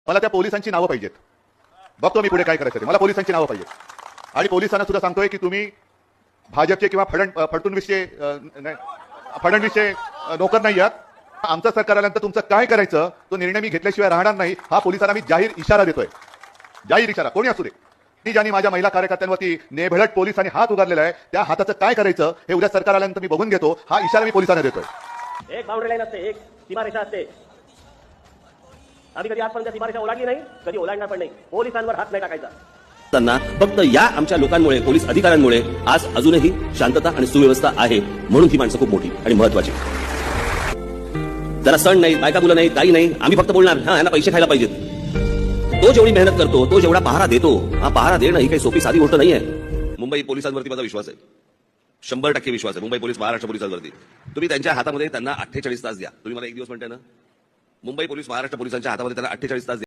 मला त्या पोलिसांची नावं पाहिजेत. बघतो मी पुढे काय करायचं ते. मला पोलिसांची नावं पाहिजेत. आणि पोलिसांना सुद्धा सांगतोय की तुम्ही भाजपचे किंवा फडणवीसचे नोकर नाही आहात. आमचं सरकार आल्यानंतर तुमचं काय करायचं तो निर्णय मी घेतल्याशिवाय राहणार नाही. हा पोलिसांना मी जाहीर इशारा देतोय. जाहीर इशारा कोणी असू दे. मी ज्यांनी माझ्या महिला कार्यकर्त्यांवरती नेभळट पोलिसांनी हात उगारलेला आहे त्या हाताचं काय करायचं हे उद्या सरकार आल्यानंतर मी बघून घेतो. हा इशारा मी पोलिसांना देतोय. एक बाउंड्री लाईन असते, एक सीमारेषा असते. आम्ही कधी आजपर्यंत सीमारेषा ओलांडली नाही, कधी ओलांडणार पण नाही. पोलिसांवर हात नाही टाकायचा. फक्त या आमच्या लोकांमुळे, पोलीस अधिकाऱ्यांमुळे आज अजूनही शांतता आणि सुव्यवस्था आहे. म्हणून ही माणसं खूप मोठी आणि महत्वाची. जरा सण नाही, बायका मुलं नाही, काही नाही, आम्ही फक्त बोलणार हा यांना पैसे खायला पाहिजेत. तो जेवढी मेहनत करतो, तो जेवढा पहारा देतो, हा पहारा देणं ही काही सोपी साधी गोष्ट नाहीये. मुंबई पोलिसांवरती माझा विश्वास आहे, 100% विश्वास आहे. मुंबई पोलीस, महाराष्ट्र पोलिसांवरती तुम्ही त्यांच्या हातामध्ये त्यांना 48 तास द्या. तुम्ही मला एक दिवस म्हणताय ना, मुंबई पोलीस, महाराष्ट्र पोलिसांच्या हातामध्ये त्यांना 48 तास द्या.